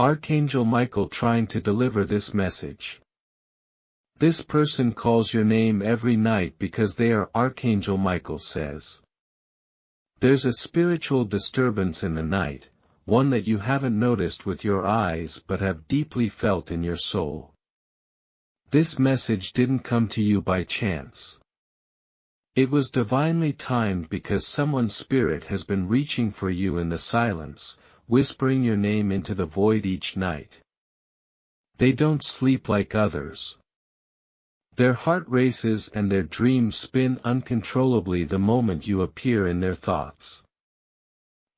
Archangel Michael trying to deliver this message. This person calls your name every night because they are Archangel Michael says. There's a spiritual disturbance in the night, one that you haven't noticed with your eyes but have deeply felt in your soul. This message didn't come to you by chance. It was divinely timed because someone's spirit has been reaching for you in the silence, whispering your name into the void each night. They don't sleep like others. Their heart races and their dreams spin uncontrollably the moment you appear in their thoughts.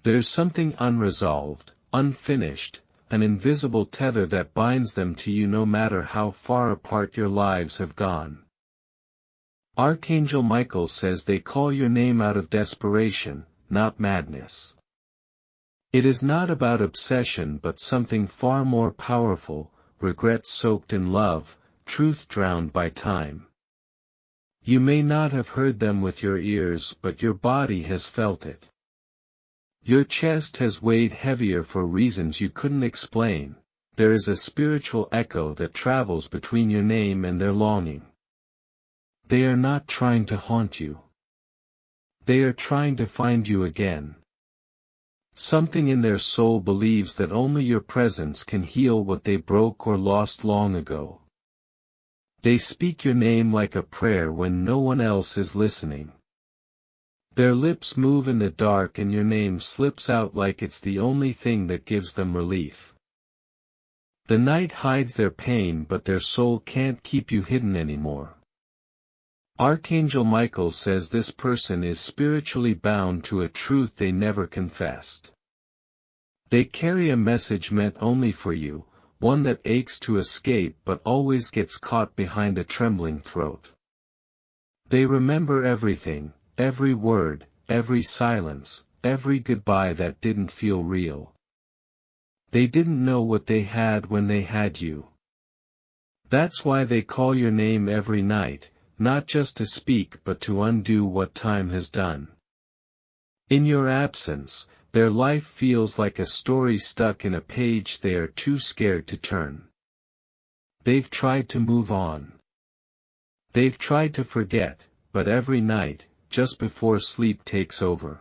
There's something unresolved, unfinished, an invisible tether that binds them to you no matter how far apart your lives have gone. Archangel Michael says they call your name out of desperation, not madness. It is not about obsession but something far more powerful, regret soaked in love, truth drowned by time. You may not have heard them with your ears but your body has felt it. Your chest has weighed heavier for reasons you couldn't explain. There is a spiritual echo that travels between your name and their longing. They are not trying to haunt you. They are trying to find you again. Something in their soul believes that only your presence can heal what they broke or lost long ago. They speak your name like a prayer when no one else is listening. Their lips move in the dark and your name slips out like it's the only thing that gives them relief. The night hides their pain but their soul can't keep you hidden anymore. Archangel Michael says this person is spiritually bound to a truth they never confessed. They carry a message meant only for you, one that aches to escape but always gets caught behind a trembling throat. They remember everything, every word, every silence, every goodbye that didn't feel real. They didn't know what they had when they had you. That's why they call your name every night, not just to speak but to undo what time has done. In your absence, their life feels like a story stuck in a page they are too scared to turn. They've tried to move on. They've tried to forget, but every night, just before sleep takes over,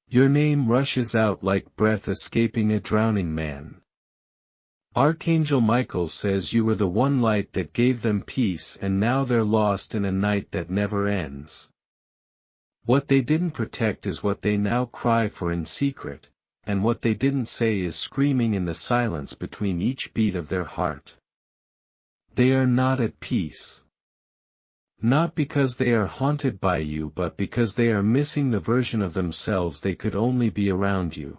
your name rushes out like breath escaping a drowning man. Archangel Michael says you were the one light that gave them peace and now they're lost in a night that never ends. What they didn't protect is what they now cry for in secret, and what they didn't say is screaming in the silence between each beat of their heart. They are not at peace. Not because they are haunted by you but because they are missing the version of themselves they could only be around you.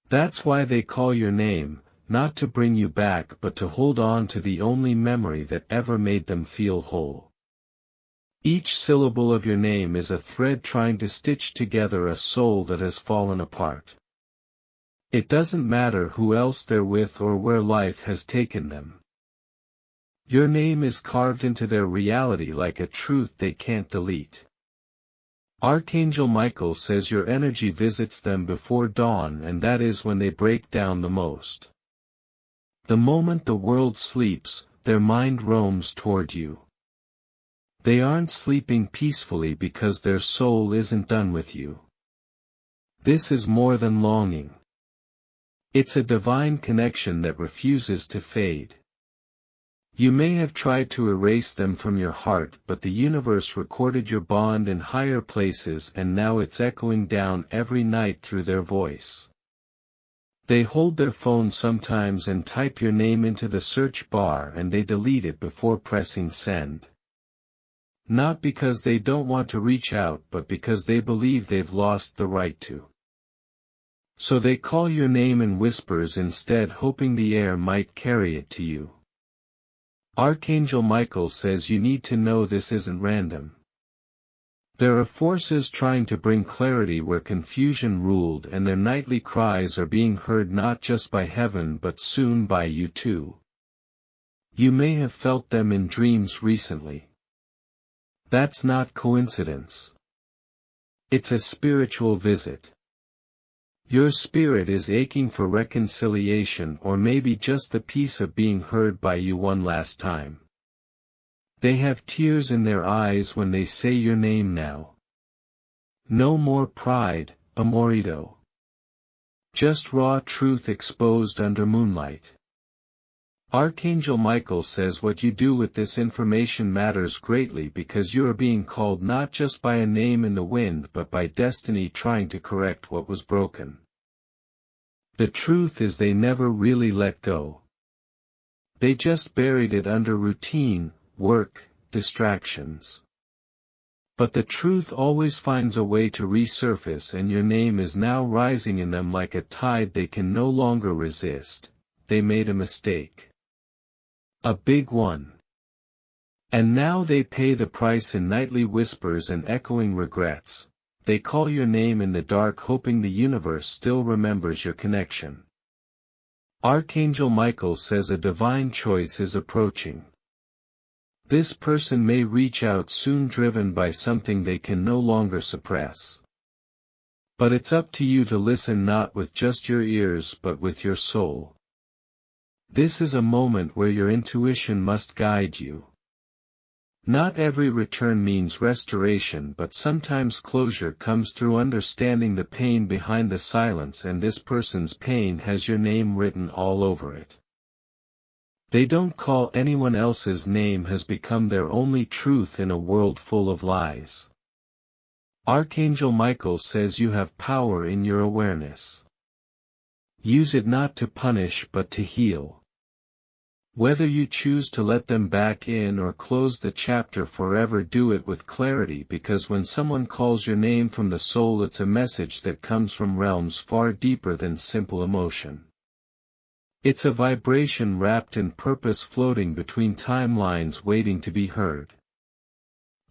That's why they call your name, not to bring you back but to hold on to the only memory that ever made them feel whole. Each syllable of your name is a thread trying to stitch together a soul that has fallen apart. It doesn't matter who else they're with or where life has taken them. Your name is carved into their reality like a truth they can't delete. Archangel Michael says your energy visits them before dawn and that is when they break down the most. The moment the world sleeps, their mind roams toward you. They aren't sleeping peacefully because their soul isn't done with you. This is more than longing. It's a divine connection that refuses to fade. You may have tried to erase them from your heart but the universe recorded your bond in higher places and now it's echoing down every night through their voice. They hold their phone sometimes and type your name into the search bar and they delete it before pressing send. Not because they don't want to reach out but because they believe they've lost the right to. So they call your name in whispers instead hoping the air might carry it to you. Archangel Michael says you need to know this isn't random. There are forces trying to bring clarity where confusion ruled and their nightly cries are being heard not just by heaven but soon by you too. You may have felt them in dreams recently. That's not coincidence. It's a spiritual visit. Your spirit is aching for reconciliation or maybe just the peace of being heard by you one last time. They have tears in their eyes when they say your name now. No more pride, amorito. Just raw truth exposed under moonlight. Archangel Michael says what you do with this information matters greatly because you are being called not just by a name in the wind but by destiny trying to correct what was broken. The truth is they never really let go. They just buried it under routine, work, distractions. But the truth always finds a way to resurface, and your name is now rising in them like a tide they can no longer resist. They made a mistake. A big one. And now they pay the price in nightly whispers and echoing regrets. They call your name in the dark hoping the universe still remembers your connection. Archangel Michael says a divine choice is approaching. This person may reach out soon driven by something they can no longer suppress. But it's up to you to listen not with just your ears but with your soul. This is a moment where your intuition must guide you. Not every return means restoration, but sometimes closure comes through understanding the pain behind the silence, and this person's pain has your name written all over it. They don't call anyone else's name has become their only truth in a world full of lies. Archangel Michael says you have power in your awareness. Use it not to punish but to heal. Whether you choose to let them back in or close the chapter forever, do it with clarity, because when someone calls your name from the soul, it's a message that comes from realms far deeper than simple emotion. It's a vibration wrapped in purpose, floating between timelines waiting to be heard.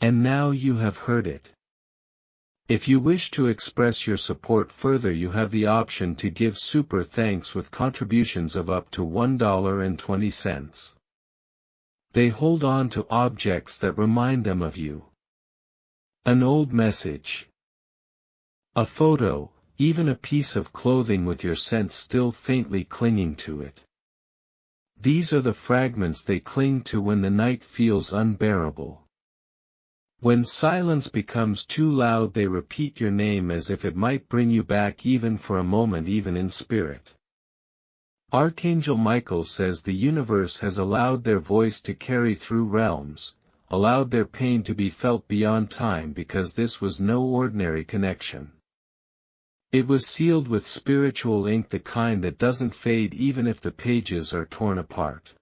And now you have heard it. If you wish to express your support further, you have the option to give super thanks with contributions of up to $1.20. They hold on to objects that remind them of you. An old message. A photo, even a piece of clothing with your scent still faintly clinging to it. These are the fragments they cling to when the night feels unbearable. When silence becomes too loud, they repeat your name as if it might bring you back even for a moment, even in spirit. Archangel Michael says the universe has allowed their voice to carry through realms, allowed their pain to be felt beyond time, because this was no ordinary connection. It was sealed with spiritual ink, the kind that doesn't fade even if the pages are torn apart.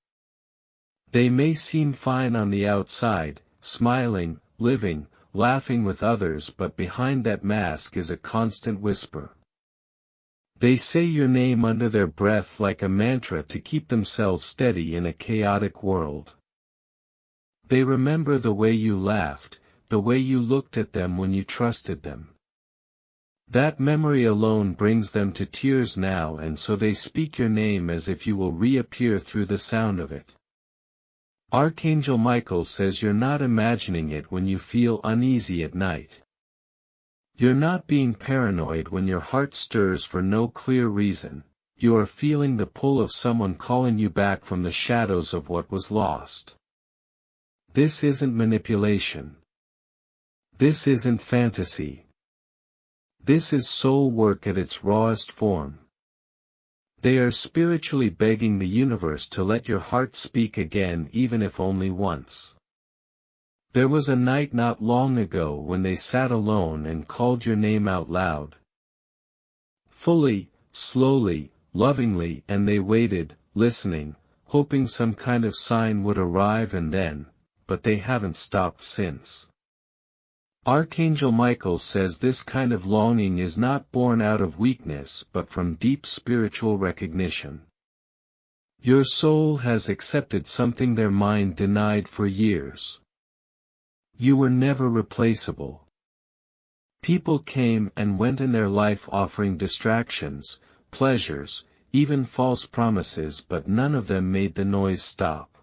They may seem fine on the outside, smiling, living, laughing with others, but behind that mask is a constant whisper. They say your name under their breath like a mantra to keep themselves steady in a chaotic world. They remember the way you laughed, the way you looked at them when you trusted them. That memory alone brings them to tears now, and so they speak your name as if you will reappear through the sound of it. Archangel Michael says you're not imagining it when you feel uneasy at night. You're not being paranoid when your heart stirs for no clear reason. You are feeling the pull of someone calling you back from the shadows of what was lost. This isn't manipulation. This isn't fantasy. This is soul work at its rawest form. They are spiritually begging the universe to let your heart speak again, even if only once. There was a night not long ago when they sat alone and called your name out loud. Fully, slowly, lovingly, and they waited, listening, hoping some kind of sign would arrive, and then, but they haven't stopped since. Archangel Michael says this kind of longing is not born out of weakness but from deep spiritual recognition. Your soul has accepted something their mind denied for years. You were never replaceable. People came and went in their life offering distractions, pleasures, even false promises, but none of them made the noise stop.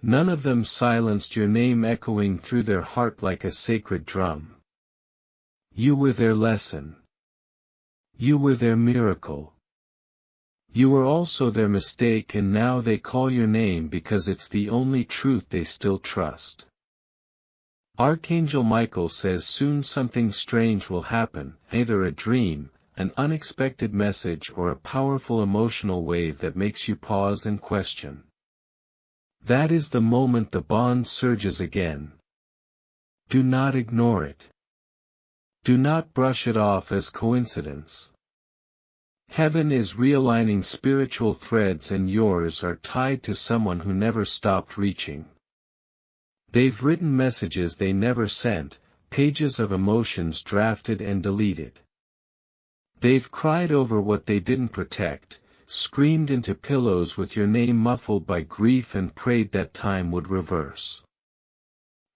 None of them silenced your name echoing through their heart like a sacred drum. You were their lesson. You were their miracle. You were also their mistake, and now they call your name because it's the only truth they still trust. Archangel Michael says soon something strange will happen, either a dream, an unexpected message, or a powerful emotional wave that makes you pause and question. That is the moment the bond surges again. Do not ignore it. Do not brush it off as coincidence. Heaven is realigning spiritual threads, and yours are tied to someone who never stopped reaching. They've written messages they never sent, pages of emotions drafted and deleted. They've cried over what they didn't protect, screamed into pillows with your name muffled by grief, and prayed that time would reverse.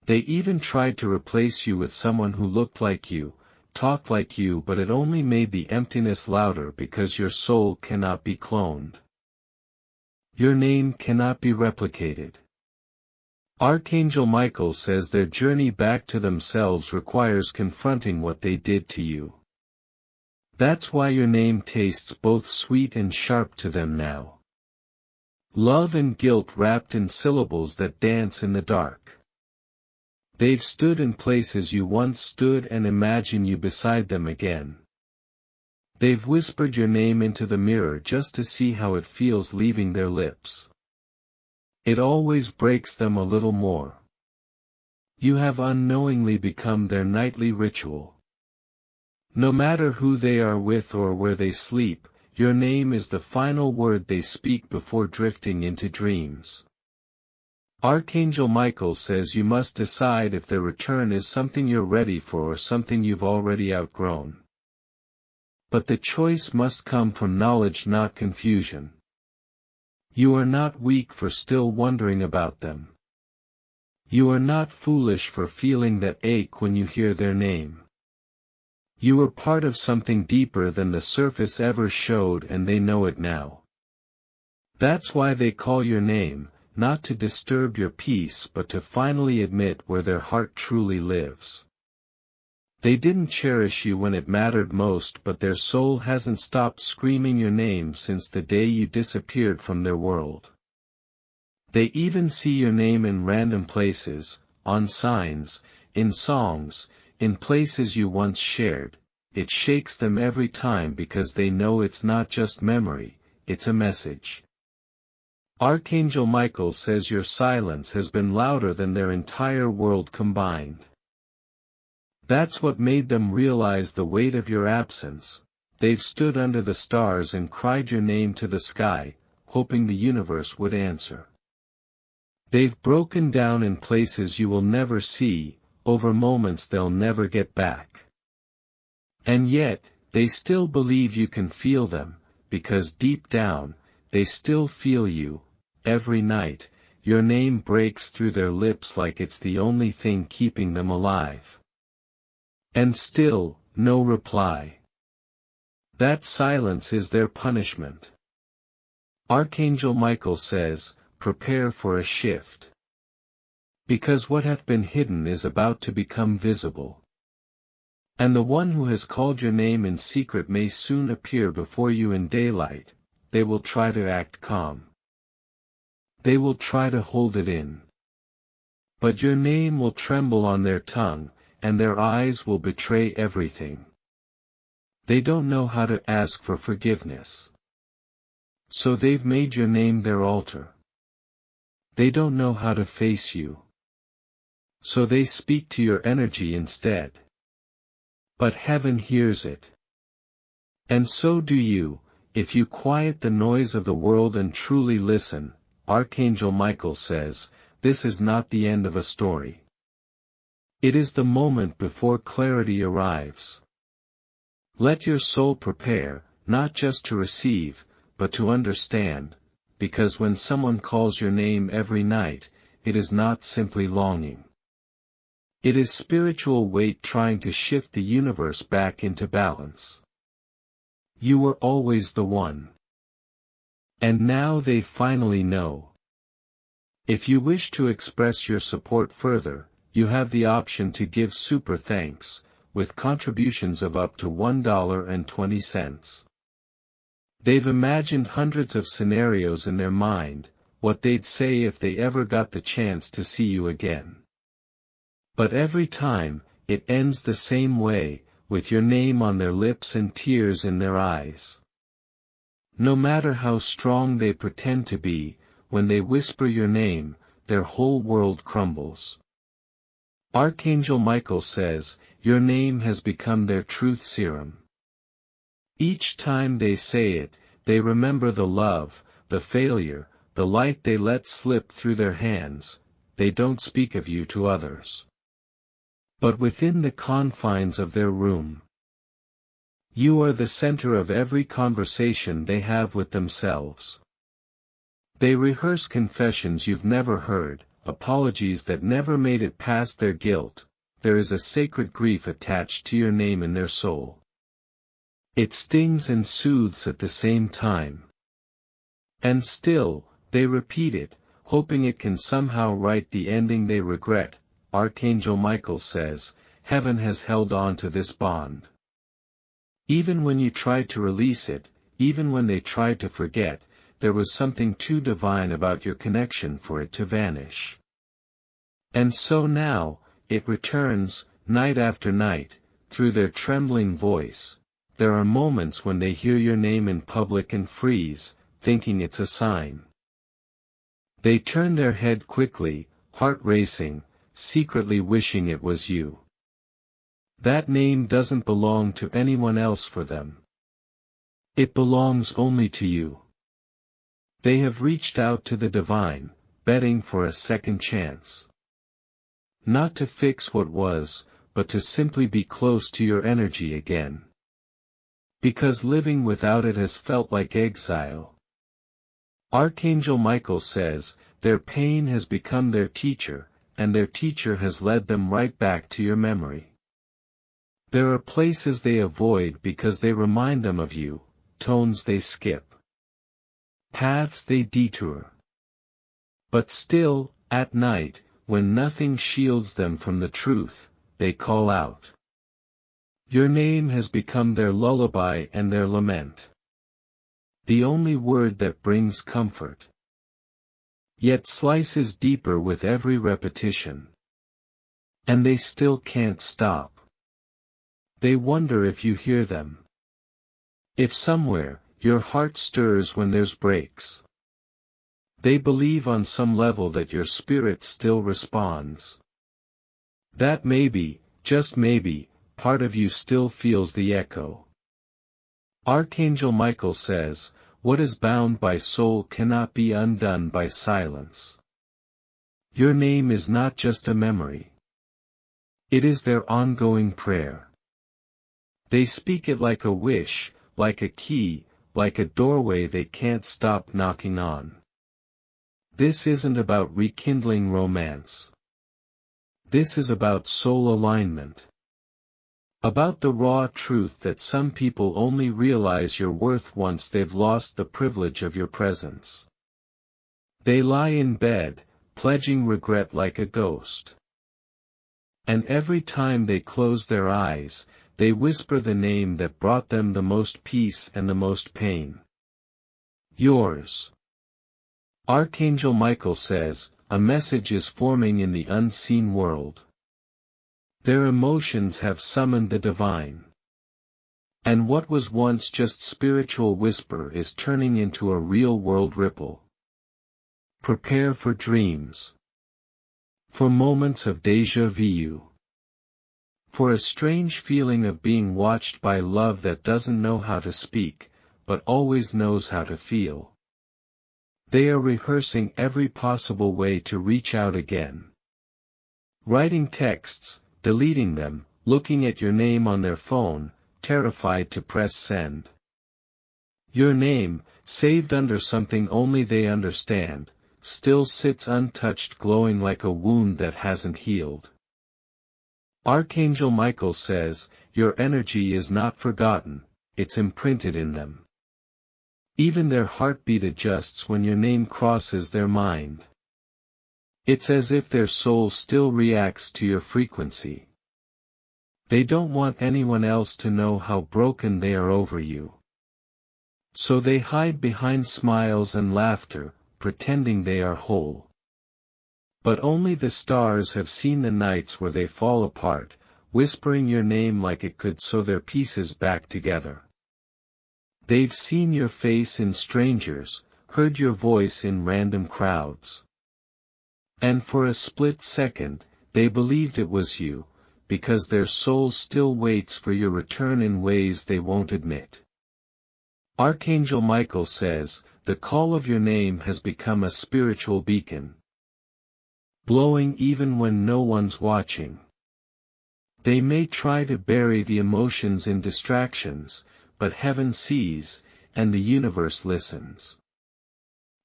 They even tried to replace you with someone who looked like you, talked like you, but it only made the emptiness louder because your soul cannot be cloned. Your name cannot be replicated. Archangel Michael says their journey back to themselves requires confronting what they did to you. That's why your name tastes both sweet and sharp to them now. Love and guilt wrapped in syllables that dance in the dark. They've stood in places you once stood, and imagine you beside them again. They've whispered your name into the mirror just to see how it feels leaving their lips. It always breaks them a little more. You have unknowingly become their nightly ritual. No matter who they are with or where they sleep, your name is the final word they speak before drifting into dreams. Archangel Michael says you must decide if their return is something you're ready for or something you've already outgrown. But the choice must come from knowledge, not confusion. You are not weak for still wondering about them. You are not foolish for feeling that ache when you hear their name. You are part of something deeper than the surface ever showed, and they know it now. That's why they call your name, not to disturb your peace but to finally admit where their heart truly lives. They didn't cherish you when it mattered most, but their soul hasn't stopped screaming your name since the day you disappeared from their world. They even see your name in random places, on signs, in songs, in places you once shared. It shakes them every time because they know it's not just memory, it's a message. Archangel Michael says your silence has been louder than their entire world combined. That's what made them realize the weight of your absence. They've stood under the stars and cried your name to the sky, hoping the universe would answer. They've broken down in places you will never see, over moments they'll never get back. And yet, they still believe you can feel them, because deep down, they still feel you. Every night, your name breaks through their lips like it's the only thing keeping them alive. And still, no reply. That silence is their punishment. Archangel Michael says, prepare for a shift. Because what hath been hidden is about to become visible. And the one who has called your name in secret may soon appear before you in daylight. They will try to act calm. They will try to hold it in. But your name will tremble on their tongue, and their eyes will betray everything. They don't know how to ask for forgiveness. So they've made your name their altar. They don't know how to face you. So they speak to your energy instead. But heaven hears it. And so do you, if you quiet the noise of the world and truly listen. Archangel Michael says, this is not the end of a story. It is the moment before clarity arrives. Let your soul prepare, not just to receive, but to understand, because when someone calls your name every night, it is not simply longing. It is spiritual weight trying to shift the universe back into balance. You were always the one. And now they finally know. If you wish to express your support further, you have the option to give super thanks, with contributions of up to $1.20. They've imagined hundreds of scenarios in their mind, what they'd say if they ever got the chance to see you again. But every time, it ends the same way, with your name on their lips and tears in their eyes. No matter how strong they pretend to be, when they whisper your name, their whole world crumbles. Archangel Michael says, your name has become their truth serum. Each time they say it, they remember the love, the failure, the light they let slip through their hands. They don't speak of you to others. But within the confines of their room, you are the center of every conversation they have with themselves. They rehearse confessions you've never heard, apologies that never made it past their guilt. There is a sacred grief attached to your name in their soul. It stings and soothes at the same time. And still, they repeat it, hoping it can somehow write the ending they regret. Archangel Michael says, heaven has held on to this bond. Even when you tried to release it, even when they tried to forget, there was something too divine about your connection for it to vanish. And so now, it returns, night after night, through their trembling voice. There are moments when they hear your name in public and freeze, thinking it's a sign. They turn their head quickly, heart racing, secretly wishing it was you. That name doesn't belong to anyone else for them. It belongs only to you. They have reached out to the divine, betting for a second chance. Not to fix what was, but to simply be close to your energy again. Because living without it has felt like exile. Archangel Michael says, their pain has become their teacher, and their teacher has led them right back to your memory. There are places they avoid because they remind them of you, tones they skip, paths they detour. But still, at night, when nothing shields them from the truth, they call out. Your name has become their lullaby and their lament. The only word that brings comfort. Yet slices deeper with every repetition. And they still can't stop. They wonder if you hear them. If somewhere, your heart stirs when there's breaks. They believe on some level that your spirit still responds. That maybe, just maybe, part of you still feels the echo. Archangel Michael says, what is bound by soul cannot be undone by silence. Your name is not just a memory. It is their ongoing prayer. They speak it like a wish, like a key, like a doorway they can't stop knocking on. This isn't about rekindling romance. This is about soul alignment. About the raw truth that some people only realize your worth once they've lost the privilege of your presence. They lie in bed, pledging regret like a ghost. And every time they close their eyes, they whisper the name that brought them the most peace and the most pain. Yours. Archangel Michael says, a message is forming in the unseen world. Their emotions have summoned the divine. And what was once just spiritual whisper is turning into a real-world ripple. Prepare for dreams. For moments of déjà vu. For a strange feeling of being watched by love that doesn't know how to speak, but always knows how to feel. They are rehearsing every possible way to reach out again. Writing texts, deleting them, looking at your name on their phone, terrified to press send. Your name, saved under something only they understand, still sits untouched, glowing like a wound that hasn't healed. Archangel Michael says, your energy is not forgotten, it's imprinted in them. Even their heartbeat adjusts when your name crosses their mind. It's as if their soul still reacts to your frequency. They don't want anyone else to know how broken they are over you. So they hide behind smiles and laughter, pretending they are whole. But only the stars have seen the nights where they fall apart, whispering your name like it could sew their pieces back together. They've seen your face in strangers, heard your voice in random crowds. And for a split second, they believed it was you, because their soul still waits for your return in ways they won't admit. Archangel Michael says, the call of your name has become a spiritual beacon, blowing even when no one's watching. They may try to bury the emotions in distractions, but heaven sees, and the universe listens.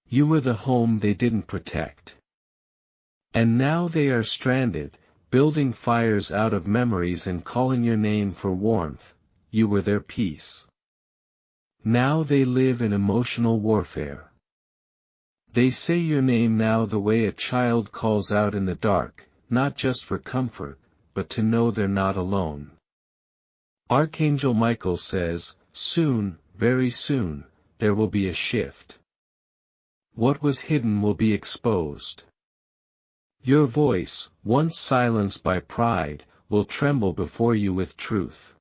You were the home they didn't protect. And now they are stranded, building fires out of memories and calling your name for warmth. You were their peace. Now they live in emotional warfare. They say your name now the way a child calls out in the dark, not just for comfort, but to know they're not alone. Archangel Michael says, soon, very soon, there will be a shift. What was hidden will be exposed. Your voice, once silenced by pride, will tremble before you with truth.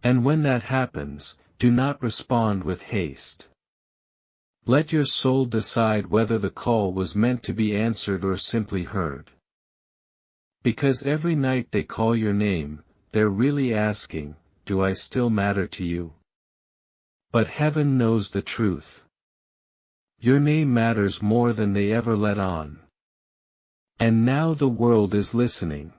And when that happens, do not respond with haste. Let your soul decide whether the call was meant to be answered or simply heard. Because every night they call your name, they're really asking, do I still matter to you? But heaven knows the truth. Your name matters more than they ever let on. And now the world is listening.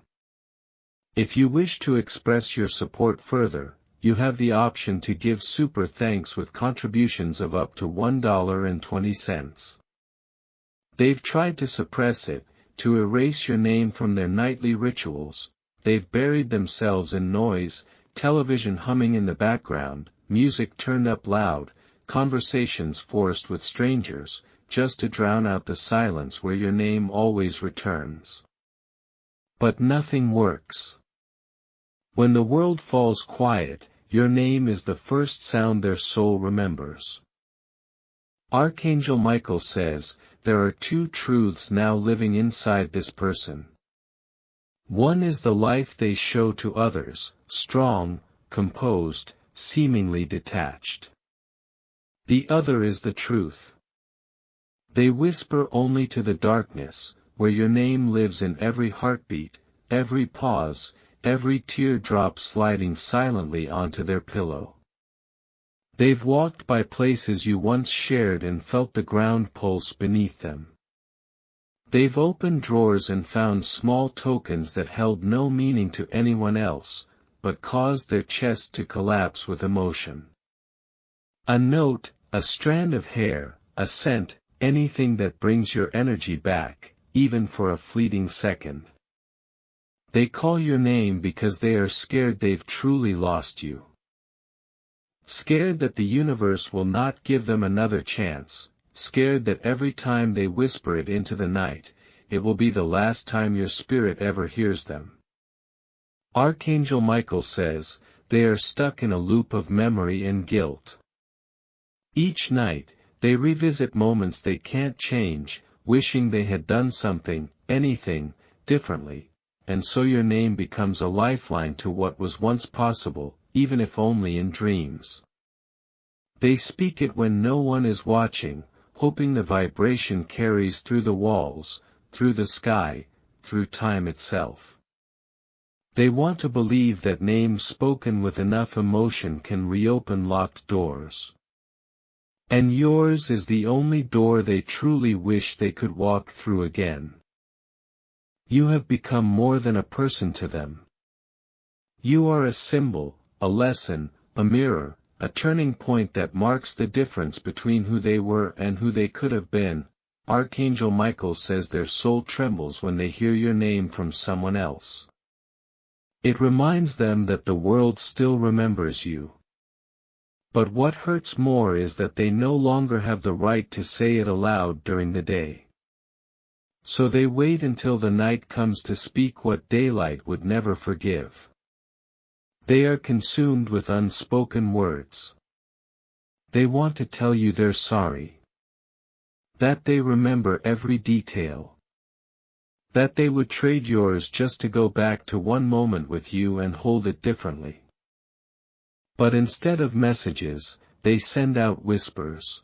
If you wish to express your support further, you have the option to give super thanks with contributions of up to $1.20. They've tried to suppress it, to erase your name from their nightly rituals. They've buried themselves in noise, television humming in the background, music turned up loud, conversations forced with strangers, just to drown out the silence where your name always returns. But nothing works. When the world falls quiet, your name is the first sound their soul remembers. Archangel Michael says, there are two truths now living inside this person. One is the life they show to others, strong, composed, seemingly detached. The other is the truth. They whisper only to the darkness, where your name lives in every heartbeat, every pause, every teardrop sliding silently onto their pillow. They've walked by places you once shared and felt the ground pulse beneath them. They've opened drawers and found small tokens that held no meaning to anyone else, but caused their chest to collapse with emotion. A note, a strand of hair, a scent, anything that brings your energy back, even for a fleeting second. They call your name because they are scared they've truly lost you. Scared that the universe will not give them another chance, scared that every time they whisper it into the night, it will be the last time your spirit ever hears them. Archangel Michael says, they are stuck in a loop of memory and guilt. Each night, they revisit moments they can't change, wishing they had done something, anything, differently, and so your name becomes a lifeline to what was once possible, even if only in dreams. They speak it when no one is watching, hoping the vibration carries through the walls, through the sky, through time itself. They want to believe that names spoken with enough emotion can reopen locked doors. And yours is the only door they truly wish they could walk through again. You have become more than a person to them. You are a symbol, a lesson, a mirror, a turning point that marks the difference between who they were and who they could have been. Archangel Michael says their soul trembles when they hear your name from someone else. It reminds them that the world still remembers you. But what hurts more is that they no longer have the right to say it aloud during the day. So they wait until the night comes to speak what daylight would never forgive. They are consumed with unspoken words. They want to tell you they're sorry. That they remember every detail. That they would trade yours just to go back to one moment with you and hold it differently. But instead of messages, they send out whispers.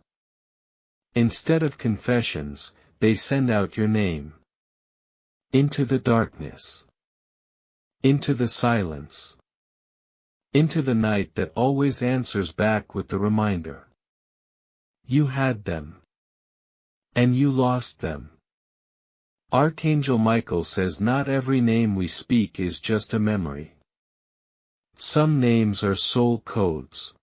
Instead of confessions, they send out your name. Into the darkness. Into the silence. Into the night that always answers back with the reminder. You had them. And you lost them. Archangel Michael says not every name we speak is just a memory. Some names are soul codes.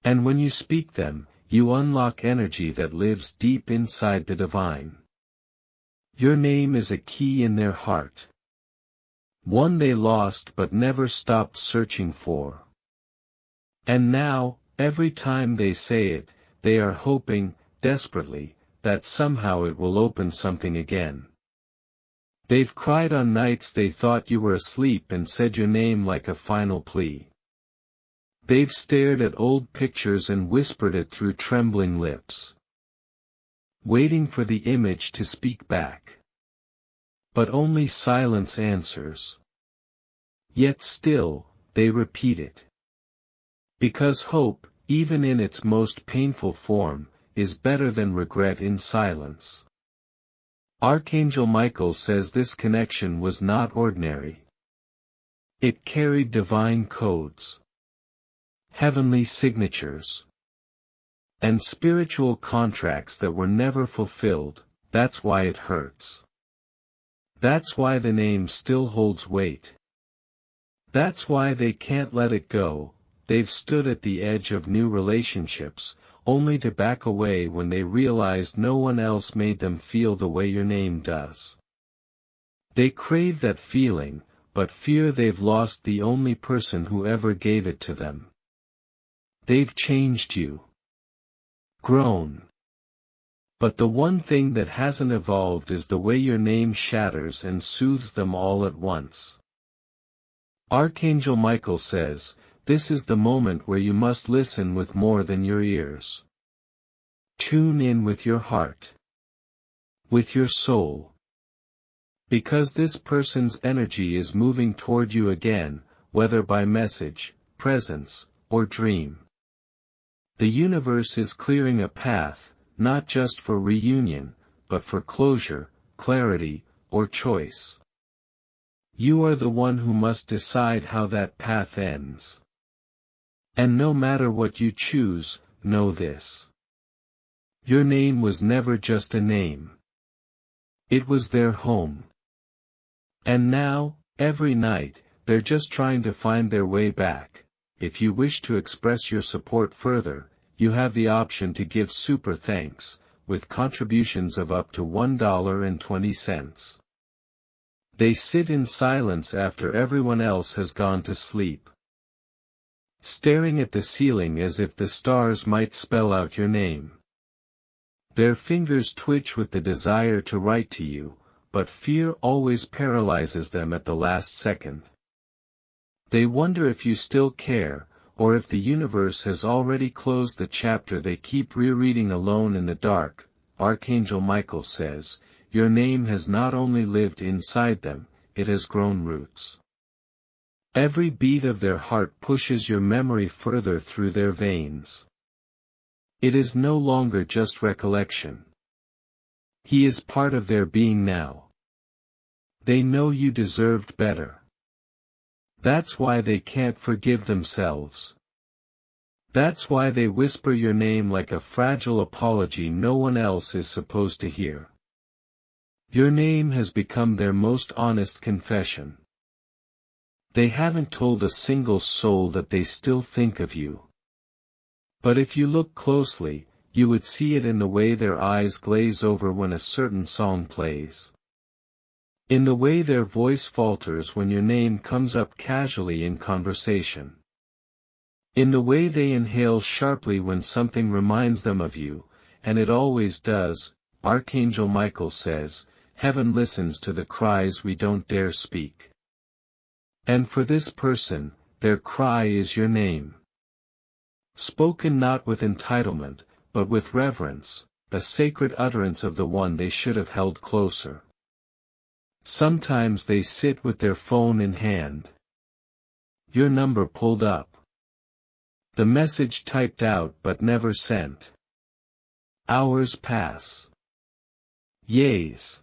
And when you speak them, you unlock energy that lives deep inside the divine. Your name is a key in their heart. One they lost but never stopped searching for. And now, every time they say it, they are hoping, desperately, that somehow it will open something again. They've cried on nights they thought you were asleep and said your name like a final plea. They've stared at old pictures and whispered it through trembling lips. Waiting for the image to speak back. But only silence answers. Yet still, they repeat it. Because hope, even in its most painful form, is better than regret in silence. Archangel Michael says this connection was not ordinary. It carried divine codes. Heavenly signatures. And spiritual contracts that were never fulfilled. That's why it hurts. That's why the name still holds weight. That's why they can't let it go. They've stood at the edge of new relationships, only to back away when they realized no one else made them feel the way your name does. They crave that feeling, but fear they've lost the only person who ever gave it to them. They've changed you. Grown. But the one thing that hasn't evolved is the way your name shatters and soothes them all at once. Archangel Michael says, this is the moment where you must listen with more than your ears. Tune in with your heart. With your soul. Because this person's energy is moving toward you again, whether by message, presence, or dream. The universe is clearing a path, not just for reunion, but for closure, clarity, or choice. You are the one who must decide how that path ends. And no matter what you choose, know this. Your name was never just a name. It was their home. And now, every night, they're just trying to find their way back. If you wish to express your support further, you have the option to give super thanks, with contributions of up to $1.20. They sit in silence after everyone else has gone to sleep. Staring at the ceiling as if the stars might spell out your name. Their fingers twitch with the desire to write to you, but fear always paralyzes them at the last second. They wonder if you still care, or if the universe has already closed the chapter they keep rereading alone in the dark. Archangel Michael says, your name has not only lived inside them, it has grown roots. Every beat of their heart pushes your memory further through their veins. It is no longer just recollection. He is part of their being now. They know you deserved better. That's why they can't forgive themselves. That's why they whisper your name like a fragile apology no one else is supposed to hear. Your name has become their most honest confession. They haven't told a single soul that they still think of you. But if you look closely, you would see it in the way their eyes glaze over when a certain song plays. In the way their voice falters when your name comes up casually in conversation. In the way they inhale sharply when something reminds them of you, and it always does. Archangel Michael says, heaven listens to the cries we don't dare speak. And for this person, their cry is your name. Spoken not with entitlement, but with reverence, a sacred utterance of the one they should have held closer. Sometimes they sit with their phone in hand. Your number pulled up. The message typed out but never sent. Hours pass. Years.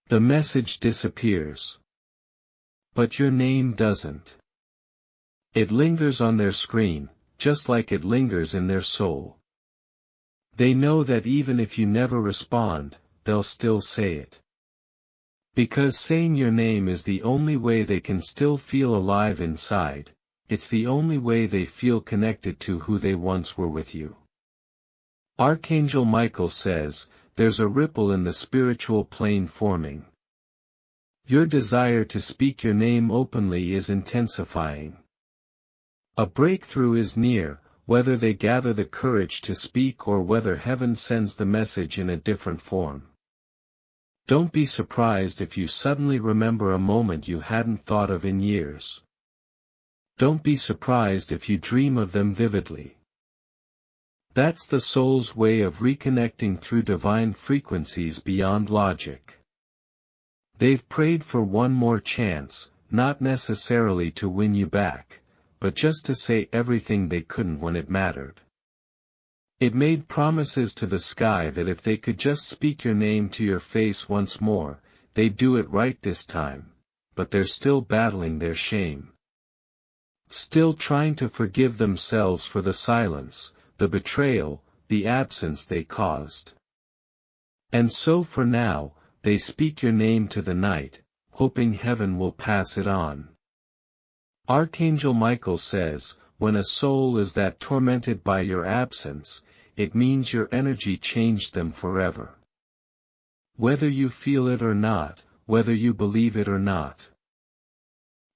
The message disappears. But your name doesn't. It lingers on their screen, just like it lingers in their soul. They know that even if you never respond, they'll still say it. Because saying your name is the only way they can still feel alive inside, it's the only way they feel connected to who they once were with you. Archangel Michael says, there's a ripple in the spiritual plane forming. Your desire to speak your name openly is intensifying. A breakthrough is near, whether they gather the courage to speak or whether heaven sends the message in a different form. Don't be surprised if you suddenly remember a moment you hadn't thought of in years. Don't be surprised if you dream of them vividly. That's the soul's way of reconnecting through divine frequencies beyond logic. They've prayed for one more chance, not necessarily to win you back, but just to say everything they couldn't when it mattered. It made promises to the sky that if they could just speak your name to your face once more, they'd do it right this time, but they're still battling their shame. Still trying to forgive themselves for the silence, the betrayal, the absence they caused. And so for now, they speak your name to the night, hoping heaven will pass it on. Archangel Michael says, when a soul is that tormented by your absence, it means your energy changed them forever. Whether you feel it or not, whether you believe it or not.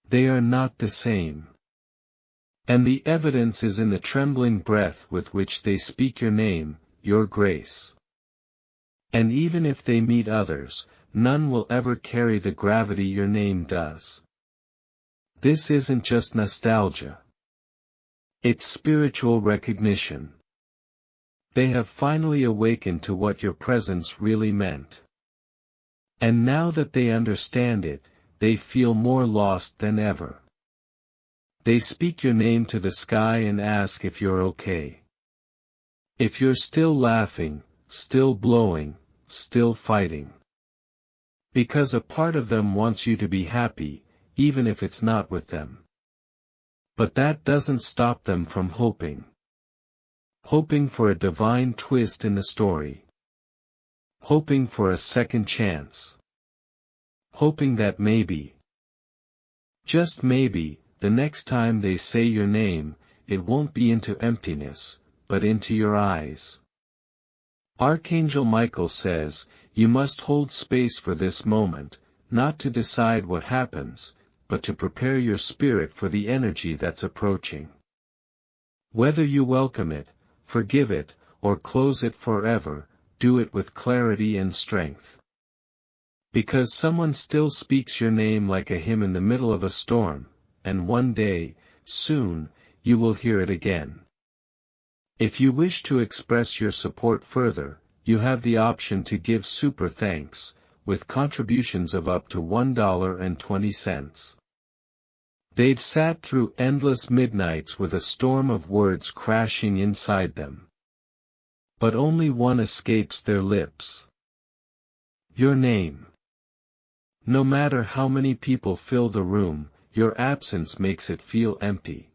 They are not the same. And the evidence is in the trembling breath with which they speak your name, your grace. And even if they meet others, none will ever carry the gravity your name does. This isn't just nostalgia. It's spiritual recognition. They have finally awakened to what your presence really meant. And now that they understand it, they feel more lost than ever. They speak your name to the sky and ask if you're okay. If you're still laughing, still blowing, still fighting. Because a part of them wants you to be happy, even if it's not with them. But that doesn't stop them from hoping. Hoping for a divine twist in the story. Hoping for a second chance. Hoping that maybe, just maybe, the next time they say your name, it won't be into emptiness, but into your eyes. Archangel Michael says, you must hold space for this moment, not to decide what happens, but to prepare your spirit for the energy that's approaching. Whether you welcome it, forgive it, or close it forever, do it with clarity and strength. Because someone still speaks your name like a hymn in the middle of a storm, and one day, soon, you will hear it again. If you wish to express your support further, you have the option to give super thanks, with contributions of up to $1.20. They've sat through endless midnights with a storm of words crashing inside them. But only one escapes their lips. Your name. No matter how many people fill the room, your absence makes it feel empty.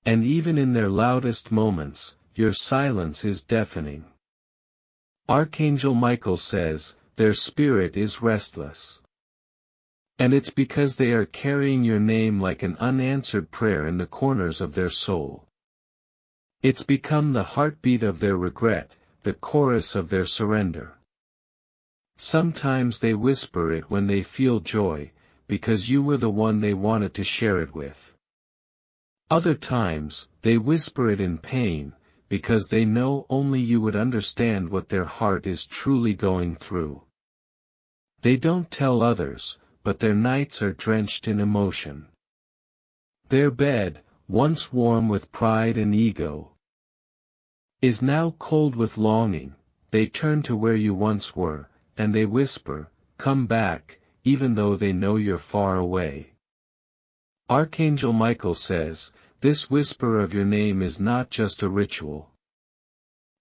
And even in their loudest moments, your silence is deafening. Archangel Michael says, their spirit is restless. And it's because they are carrying your name like an unanswered prayer in the corners of their soul. It's become the heartbeat of their regret, the chorus of their surrender. Sometimes they whisper it when they feel joy, because you were the one they wanted to share it with. Other times, they whisper it in pain, because they know only you would understand what their heart is truly going through. They don't tell others, but their nights are drenched in emotion. Their bed, once warm with pride and ego, is now cold with longing. They turn to where you once were, and they whisper, "Come back," even though they know you're far away. Archangel Michael says, this whisper of your name is not just a ritual.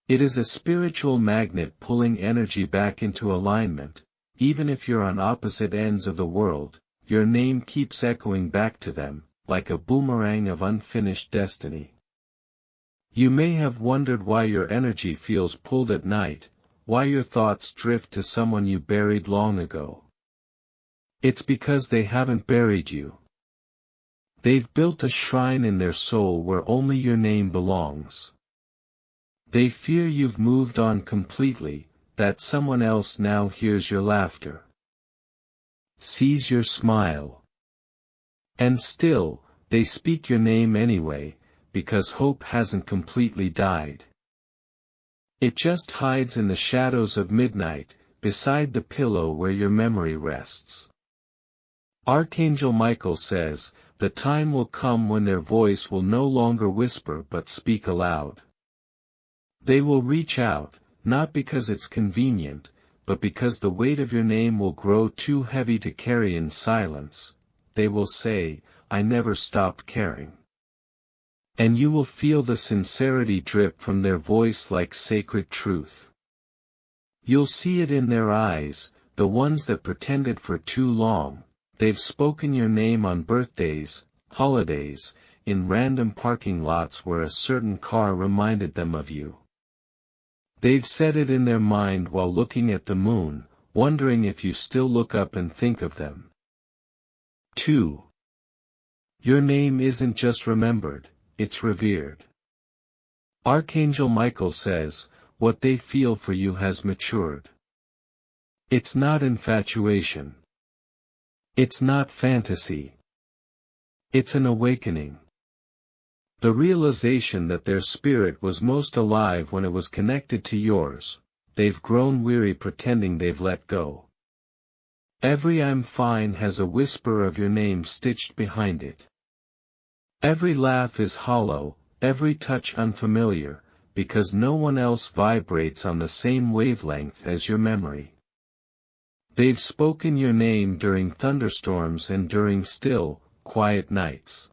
It is a spiritual magnet pulling energy back into alignment. Even if you're on opposite ends of the world, your name keeps echoing back to them, like a boomerang of unfinished destiny. You may have wondered why your energy feels pulled at night, why your thoughts drift to someone you buried long ago. It's because they haven't buried you. They've built a shrine in their soul where only your name belongs. They fear you've moved on completely, that someone else now hears your laughter, sees your smile. And still, they speak your name anyway, because hope hasn't completely died. It just hides in the shadows of midnight, beside the pillow where your memory rests. Archangel Michael says, the time will come when their voice will no longer whisper but speak aloud. They will reach out, not because it's convenient, but because the weight of your name will grow too heavy to carry in silence. They will say, "I never stopped caring." And you will feel the sincerity drip from their voice like sacred truth. You'll see it in their eyes, the ones that pretended for too long. They've spoken your name on birthdays, holidays, in random parking lots where a certain car reminded them of you. They've said it in their mind while looking at the moon, wondering if you still look up and think of them. 2. Your name isn't just remembered, it's revered. Archangel Michael says, what they feel for you has matured. It's not infatuation. It's not fantasy. It's an awakening. The realization that their spirit was most alive when it was connected to yours. They've grown weary pretending they've let go. Every "I'm fine" has a whisper of your name stitched behind it. Every laugh is hollow, every touch unfamiliar, because no one else vibrates on the same wavelength as your memory. They've spoken your name during thunderstorms and during still, quiet nights.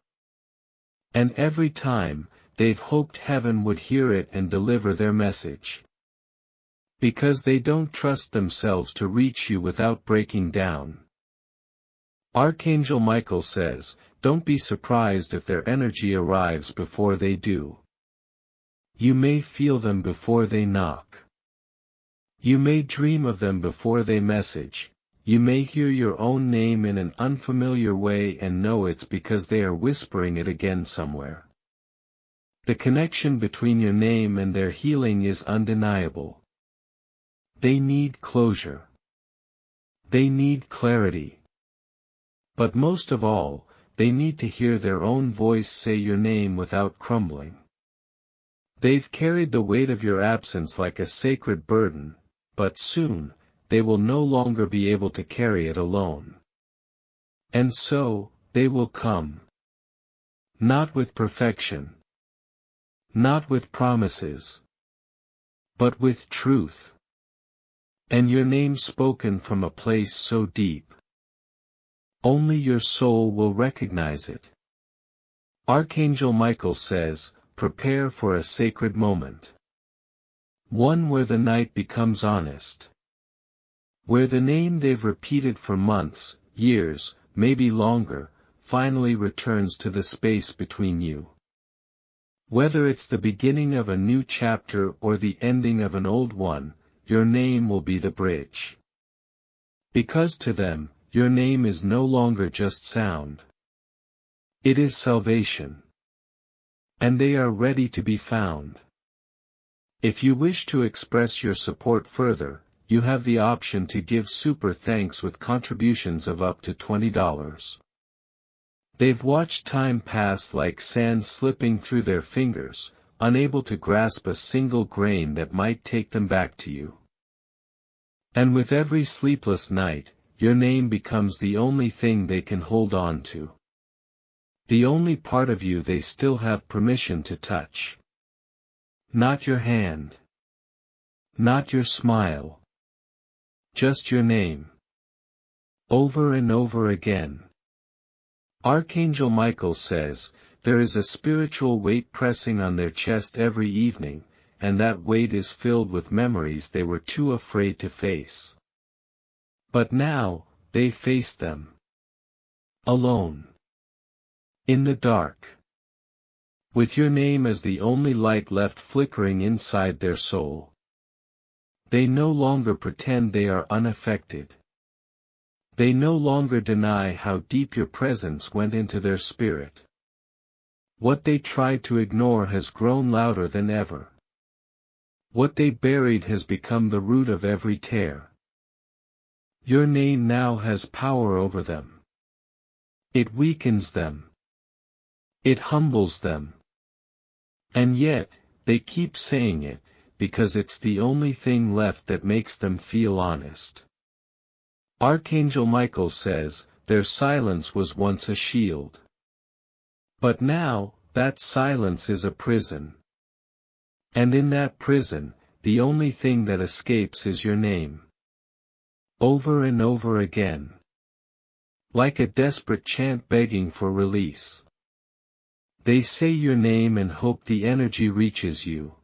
And every time, they've hoped heaven would hear it and deliver their message. Because they don't trust themselves to reach you without breaking down. Archangel Michael says, don't be surprised if their energy arrives before they do. You may feel them before they knock. You may dream of them before they message. You may hear your own name in an unfamiliar way and know it's because they are whispering it again somewhere. The connection between your name and their healing is undeniable. They need closure. They need clarity. But most of all, they need to hear their own voice say your name without crumbling. They've carried the weight of your absence like a sacred burden, but soon, they will no longer be able to carry it alone. And so, they will come. Not with perfection. Not with promises. But with truth. And your name spoken from a place so deep. Only your soul will recognize it. Archangel Michael says, prepare for a sacred moment. One where the night becomes honest. Where the name they've repeated for months, years, maybe longer, finally returns to the space between you. Whether it's the beginning of a new chapter or the ending of an old one, your name will be the bridge. Because to them, your name is no longer just sound. It is salvation. And they are ready to be found. If you wish to express your support further, you have the option to give super thanks with contributions of up to $20. They've watched time pass like sand slipping through their fingers, unable to grasp a single grain that might take them back to you. And with every sleepless night, your name becomes the only thing they can hold on to. The only part of you they still have permission to touch. Not your hand. Not your smile. Just your name. Over and over again. Archangel Michael says, there is a spiritual weight pressing on their chest every evening, and that weight is filled with memories they were too afraid to face. But now, they face them. Alone. In the dark. With your name as the only light left flickering inside their soul. They no longer pretend they are unaffected. They no longer deny how deep your presence went into their spirit. What they tried to ignore has grown louder than ever. What they buried has become the root of every tear. Your name now has power over them. It weakens them. It humbles them. And yet, they keep saying it, because it's the only thing left that makes them feel honest. Archangel Michael says, their silence was once a shield. But now, that silence is a prison. And in that prison, the only thing that escapes is your name. Over and over again. Like a desperate chant begging for release. They say your name and hope the energy reaches you.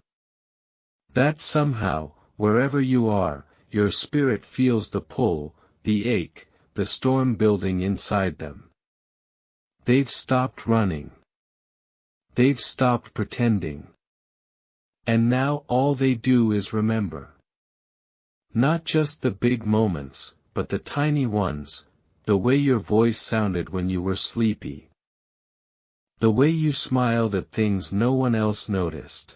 That somehow, wherever you are, your spirit feels the pull, the ache, the storm building inside them. They've stopped running. They've stopped pretending. And now all they do is remember. Not just the big moments, but the tiny ones, the way your voice sounded when you were sleepy. The way you smiled at things no one else noticed.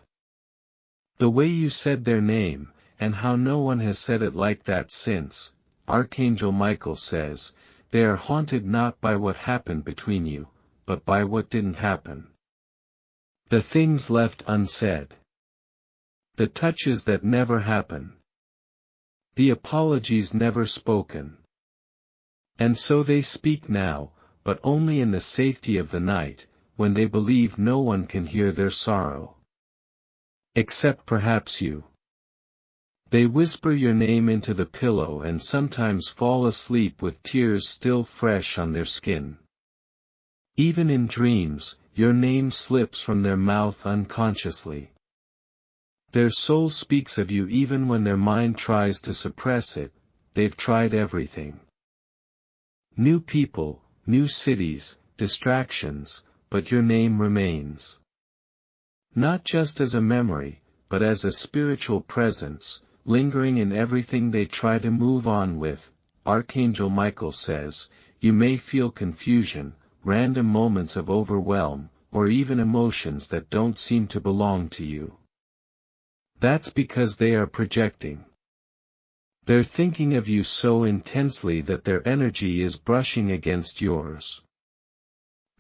The way you said their name, and how no one has said it like that since. Archangel Michael says, they are haunted not by what happened between you, but by what didn't happen. The things left unsaid. The touches that never happen. The apologies never spoken. And so they speak now, but only in the safety of the night, when they believe no one can hear their sorrow. Except perhaps you. They whisper your name into the pillow and sometimes fall asleep with tears still fresh on their skin. Even in dreams, your name slips from their mouth unconsciously. Their soul speaks of you even when their mind tries to suppress it. They've tried everything. New people, new cities, distractions, but your name remains. Not just as a memory, but as a spiritual presence, lingering in everything they try to move on with. Archangel Michael says, you may feel confusion, random moments of overwhelm, or even emotions that don't seem to belong to you. That's because they are projecting. They're thinking of you so intensely that their energy is brushing against yours.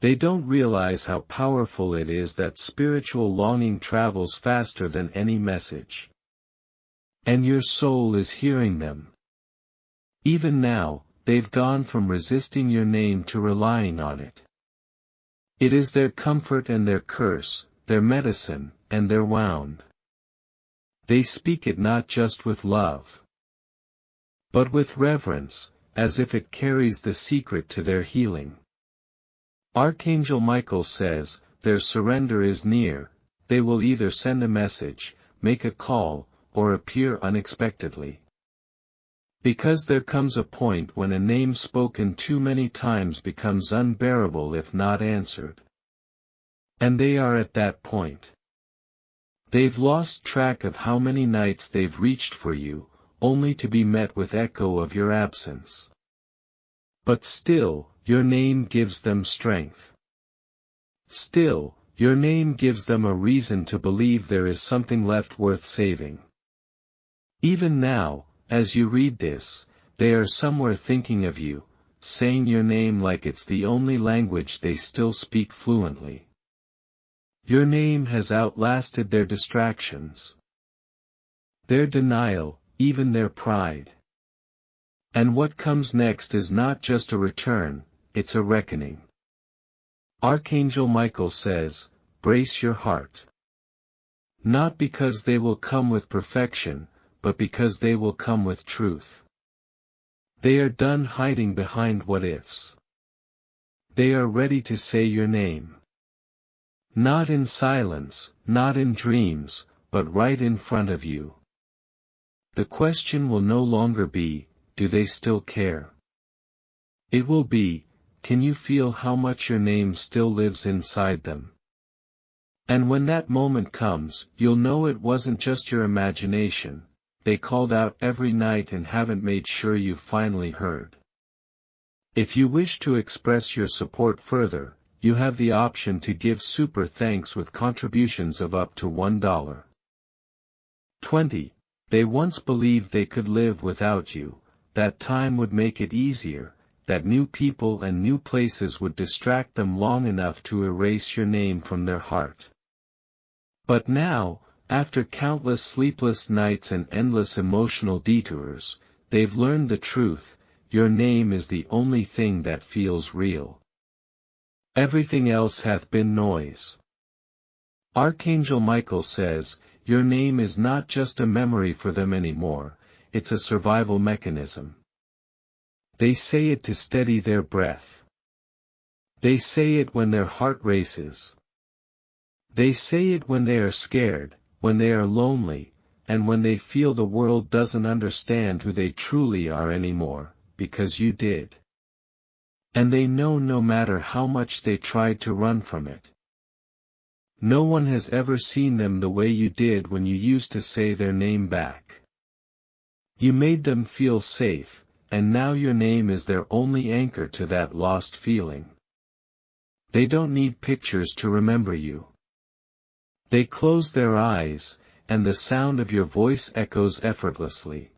They don't realize how powerful it is that spiritual longing travels faster than any message. And your soul is hearing them. Even now, they've gone from resisting your name to relying on it. It is their comfort and their curse, their medicine, and their wound. They speak it not just with love, but with reverence, as if it carries the secret to their healing. Archangel Michael says, their surrender is near. They will either send a message, make a call, or appear unexpectedly. Because there comes a point when a name spoken too many times becomes unbearable if not answered. And they are at that point. They've lost track of how many nights they've reached for you, only to be met with echo of your absence. But still, your name gives them strength. Still, your name gives them a reason to believe there is something left worth saving. Even now, as you read this, they are somewhere thinking of you, saying your name like it's the only language they still speak fluently. Your name has outlasted their distractions, their denial, even their pride. And what comes next is not just a return, it's a reckoning. Archangel Michael says, brace your heart. Not because they will come with perfection, but because they will come with truth. They are done hiding behind what-ifs. They are ready to say your name. Not in silence, not in dreams, but right in front of you. The question will no longer be, do they still care? It will be, can you feel how much your name still lives inside them? And when that moment comes, you'll know it wasn't just your imagination. They called out every night and haven't made sure you finally heard. If you wish to express your support further, you have the option to give super thanks with contributions of up to $1. 20. They once believed they could live without you, that time would make it easier, that new people and new places would distract them long enough to erase your name from their heart. But now, after countless sleepless nights and endless emotional detours, they've learned the truth: your name is the only thing that feels real. Everything else hath been noise. Archangel Michael says, your name is not just a memory for them anymore, it's a survival mechanism. They say it to steady their breath. They say it when their heart races. They say it when they are scared, when they are lonely, and when they feel the world doesn't understand who they truly are anymore, because you did. And they know no matter how much they tried to run from it. No one has ever seen them the way you did when you used to say their name back. You made them feel safe, and now your name is their only anchor to that lost feeling. They don't need pictures to remember you. They close their eyes, and the sound of your voice echoes effortlessly.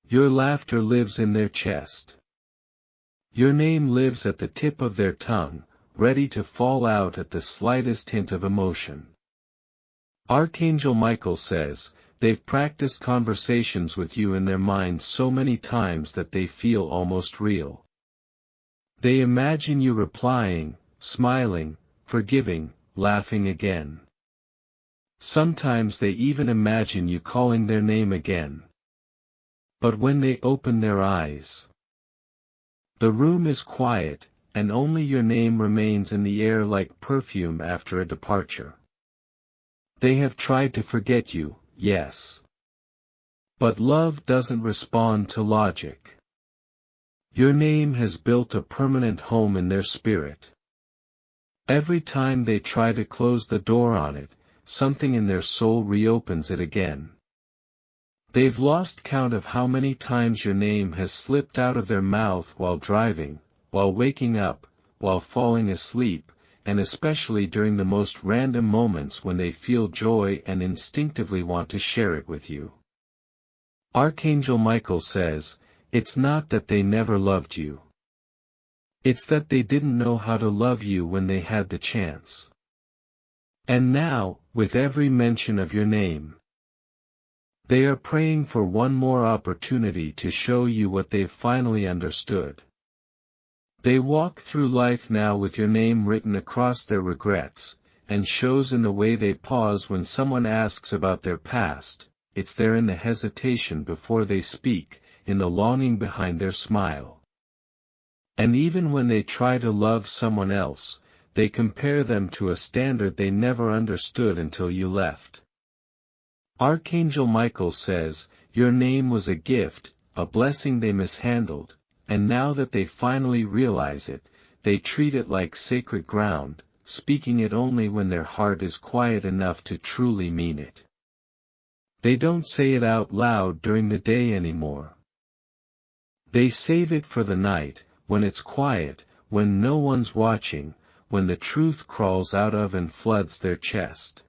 Your laughter lives in their chest. Your name lives at the tip of their tongue, ready to fall out at the slightest hint of emotion. Archangel Michael says, they've practiced conversations with you in their minds so many times that they feel almost real. They imagine you replying, smiling, forgiving, laughing again. Sometimes they even imagine you calling their name again. But when they open their eyes, the room is quiet, and only your name remains in the air like perfume after a departure. They have tried to forget you, yes. But love doesn't respond to logic. Your name has built a permanent home in their spirit. Every time they try to close the door on it, something in their soul reopens it again. They've lost count of how many times your name has slipped out of their mouth while driving, while waking up, while falling asleep, and especially during the most random moments when they feel joy and instinctively want to share it with you. Archangel Michael says, it's not that they never loved you. It's that they didn't know how to love you when they had the chance. And now, with every mention of your name, they are praying for one more opportunity to show you what they've finally understood. They walk through life now with your name written across their regrets, and shows in the way they pause when someone asks about their past. It's there in the hesitation before they speak, in the longing behind their smile. And even when they try to love someone else, they compare them to a standard they never understood until you left. Archangel Michael says, your name was a gift, a blessing they mishandled, and now that they finally realize it, they treat it like sacred ground, speaking it only when their heart is quiet enough to truly mean it. They don't say it out loud during the day anymore. They save it for the night, when it's quiet, when no one's watching, when the truth crawls out of and floods their chest.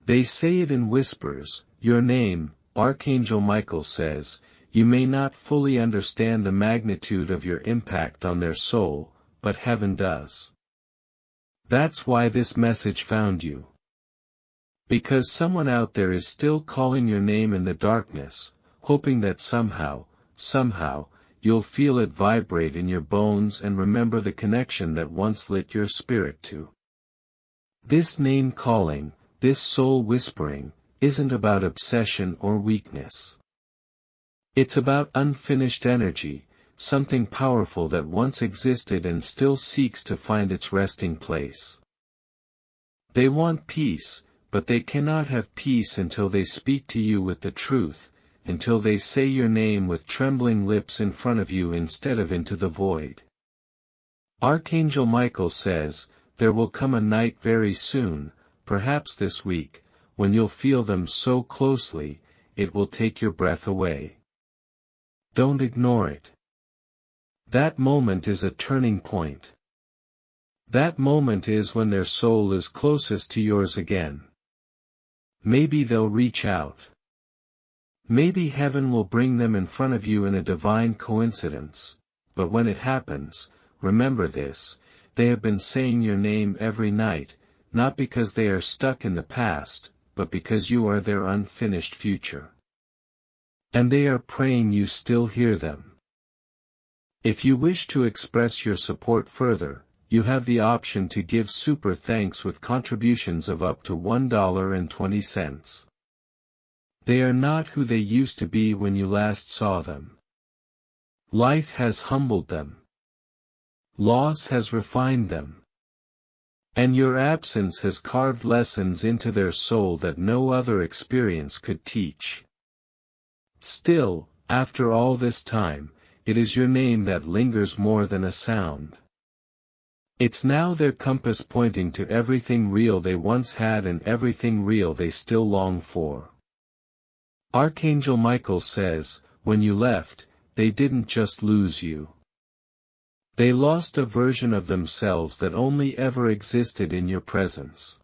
They say it in whispers, your name, Archangel Michael says, you may not fully understand the magnitude of your impact on their soul, but heaven does. That's why this message found you. Because someone out there is still calling your name in the darkness, hoping that somehow, you'll feel it vibrate in your bones and remember the connection that once lit your spirit to. This name calling, this soul whispering, isn't about obsession or weakness. It's about unfinished energy, something powerful that once existed and still seeks to find its resting place. They want peace, but they cannot have peace until they speak to you with the truth, until they say your name with trembling lips in front of you instead of into the void. Archangel Michael says, there will come a night very soon, perhaps this week, when you'll feel them so closely, it will take your breath away. Don't ignore it. That moment is a turning point. That moment is when their soul is closest to yours again. Maybe they'll reach out. Maybe heaven will bring them in front of you in a divine coincidence, but when it happens, remember this, they have been saying your name every night, not because they are stuck in the past, but because you are their unfinished future. And they are praying you still hear them. If you wish to express your support further, you have the option to give super thanks with contributions of up to $1.20. They are not who they used to be when you last saw them. Life has humbled them. Loss has refined them. And your absence has carved lessons into their soul that no other experience could teach. Still, after all this time, it is your name that lingers more than a sound. It's now their compass pointing to everything real they once had and everything real they still long for. Archangel Michael says, when you left, they didn't just lose you. They lost a version of themselves that only ever existed in your presence.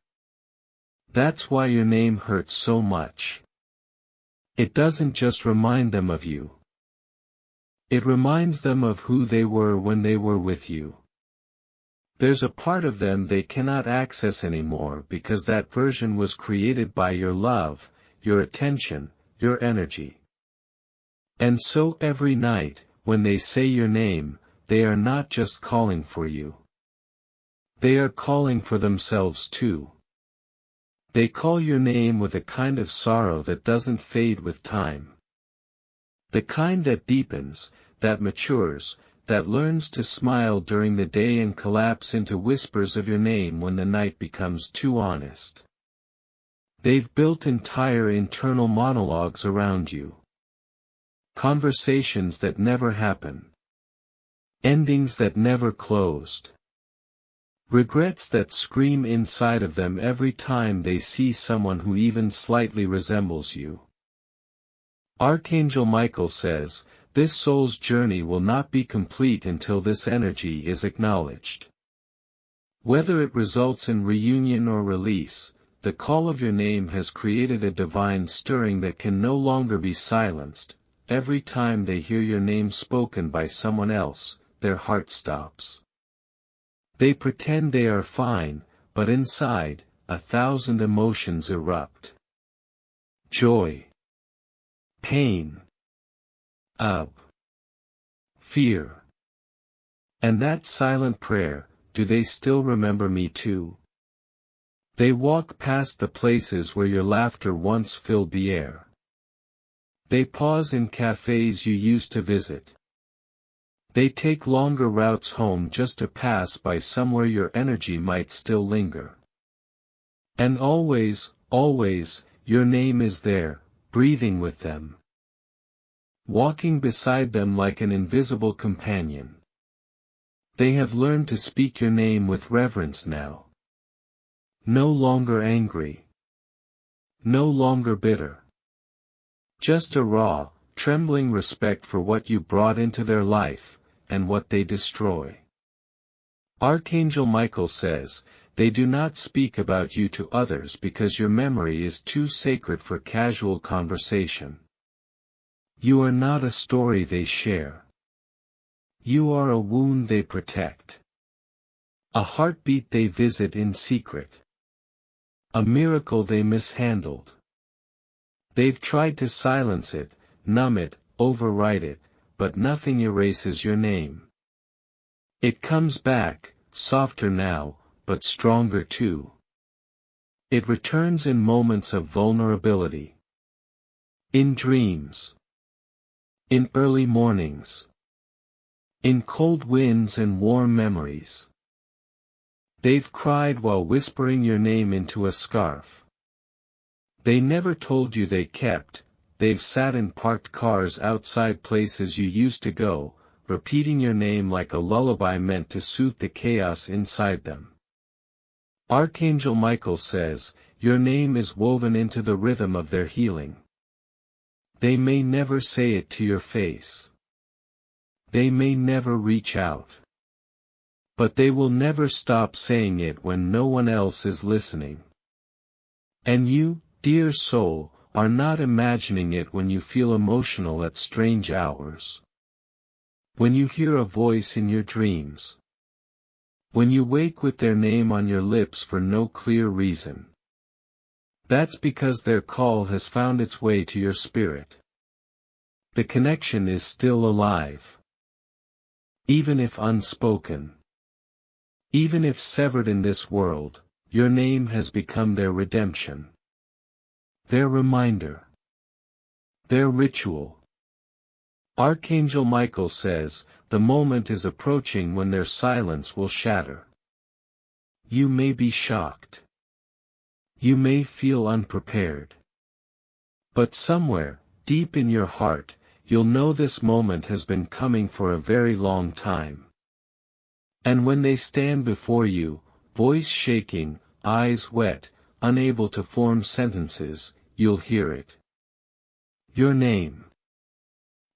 That's why your name hurts so much. It doesn't just remind them of you. It reminds them of who they were when they were with you. There's a part of them they cannot access anymore because that version was created by your love, your attention, your energy. And so every night, when they say your name, they are not just calling for you. They are calling for themselves too. They call your name with a kind of sorrow that doesn't fade with time. The kind that deepens, that matures, that learns to smile during the day and collapse into whispers of your name when the night becomes too honest. They've built entire internal monologues around you. Conversations that never happen. Endings that never closed. Regrets that scream inside of them every time they see someone who even slightly resembles you. Archangel Michael says, this soul's journey will not be complete until this energy is acknowledged. Whether it results in reunion or release, the call of your name has created a divine stirring that can no longer be silenced. Every time they hear your name spoken by someone else, their heart stops. They pretend they are fine, but inside, 1,000 emotions erupt. Joy. Pain. Fear. And that silent prayer, do they still remember me too? They walk past the places where your laughter once filled the air. They pause in cafes you used to visit. They take longer routes home just to pass by somewhere your energy might still linger. And always, always, your name is there, breathing with them. Walking beside them like an invisible companion. They have learned to speak your name with reverence now. No longer angry. No longer bitter. Just a raw, trembling respect for what you brought into their life, and what they destroy. Archangel Michael says, they do not speak about you to others because your memory is too sacred for casual conversation. You are not a story they share. You are a wound they protect. A heartbeat they visit in secret. A miracle they mishandled. They've tried to silence it, numb it, overwrite it, but nothing erases your name. It comes back, softer now, but stronger too. It returns in moments of vulnerability. In dreams. In early mornings. In cold winds and warm memories. They've cried while whispering your name into a scarf. They never told you they kept, they've sat in parked cars outside places you used to go, repeating your name like a lullaby meant to soothe the chaos inside them. Archangel Michael says, your name is woven into the rhythm of their healing. They may never say it to your face. They may never reach out. But they will never stop saying it when no one else is listening. And you, dear soul, are not imagining it when you feel emotional at strange hours. When you hear a voice in your dreams. When you wake with their name on your lips for no clear reason. That's because their call has found its way to your spirit. The connection is still alive. Even if unspoken. Even if severed in this world, your name has become their redemption. Their reminder. Their ritual. Archangel Michael says, the moment is approaching when their silence will shatter. You may be shocked. You may feel unprepared. But somewhere, deep in your heart, you'll know this moment has been coming for a very long time. And when they stand before you, voice shaking, eyes wet, unable to form sentences, you'll hear it. Your name.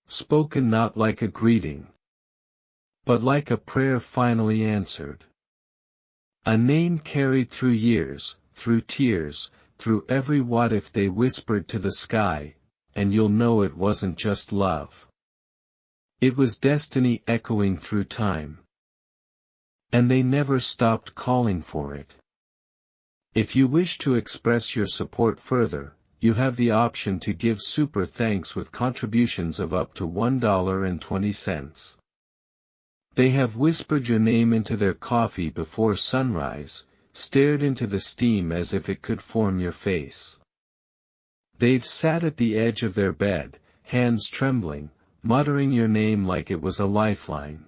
Spoken not like a greeting, but like a prayer finally answered. A name carried through years, through tears, through every what if they whispered to the sky, and you'll know it wasn't just love. It was destiny echoing through time. And they never stopped calling for it. If you wish to express your support further, you have the option to give super thanks with contributions of up to $1.20. They have whispered your name into their coffee before sunrise, stared into the steam as if it could form your face. They've sat at the edge of their bed, hands trembling, muttering your name like it was a lifeline.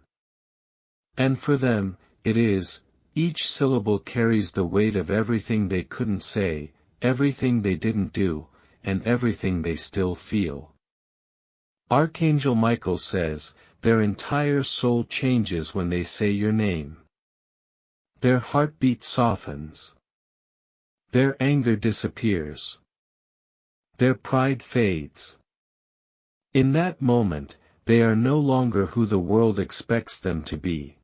And for them, it is, each syllable carries the weight of everything they couldn't say, everything they didn't do, and everything they still feel. Archangel Michael says, their entire soul changes when they say your name. Their heartbeat softens. Their anger disappears. Their pride fades. In that moment, they are no longer who the world expects them to be.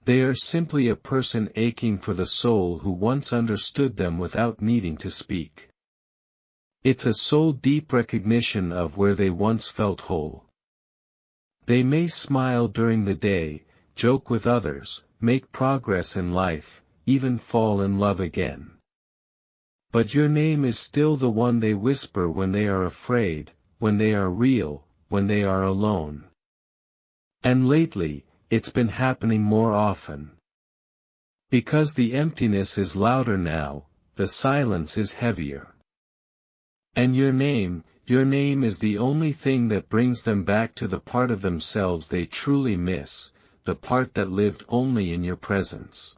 They are simply a person aching for the soul who once understood them without needing to speak. It's a soul-deep recognition of where they once felt whole. They may smile during the day, joke with others, make progress in life, even fall in love again. But your name is still the one they whisper when they are afraid, when they are real, when they are alone. And lately, it's been happening more often. Because the emptiness is louder now, the silence is heavier. And your name is the only thing that brings them back to the part of themselves they truly miss, the part that lived only in your presence.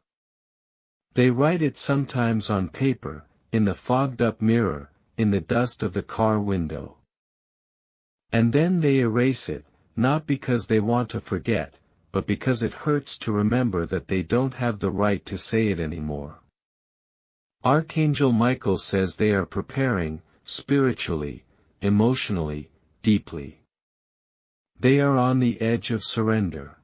They write it sometimes on paper, in the fogged-up mirror, in the dust of the car window. And then they erase it, not because they want to forget, but because it hurts to remember that they don't have the right to say it anymore. Archangel Michael says they are preparing, spiritually, emotionally, deeply. They are on the edge of surrender.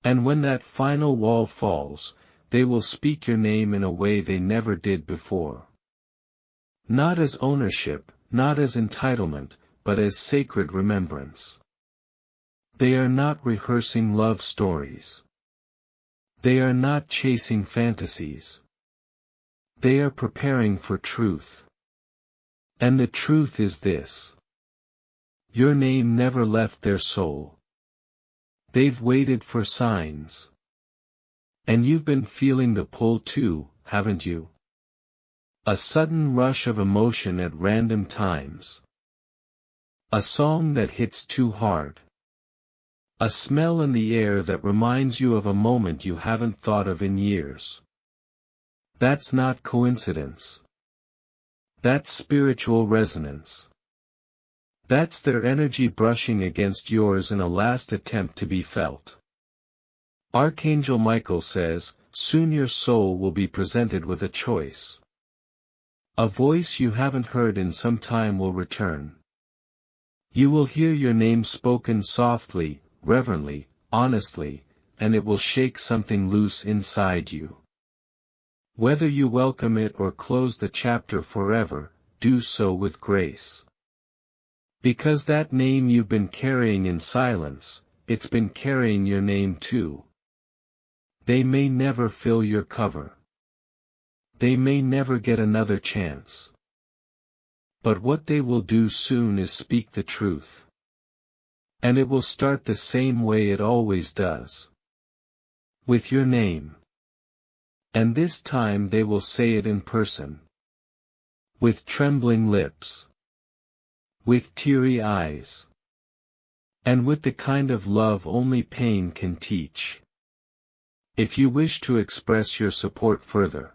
And when that final wall falls, they will speak your name in a way they never did before. Not as ownership, not as entitlement, but as sacred remembrance. They are not rehearsing love stories. They are not chasing fantasies. They are preparing for truth. And the truth is this. Your name never left their soul. They've waited for signs. And you've been feeling the pull too, haven't you? A sudden rush of emotion at random times. A song that hits too hard. A smell in the air that reminds you of a moment you haven't thought of in years. That's not coincidence. That's spiritual resonance. That's their energy brushing against yours in a last attempt to be felt. Archangel Michael says, soon your soul will be presented with a choice. A voice you haven't heard in some time will return. You will hear your name spoken softly, reverently, honestly, and it will shake something loose inside you. Whether you welcome it or close the chapter forever, do so with grace. Because that name you've been carrying in silence, it's been carrying your name too. They may never fill your cover. They may never get another chance. But what they will do soon is speak the truth. And it will start the same way it always does. With your name. And this time they will say it in person. With trembling lips. With teary eyes. And with the kind of love only pain can teach. If you wish to express your support further,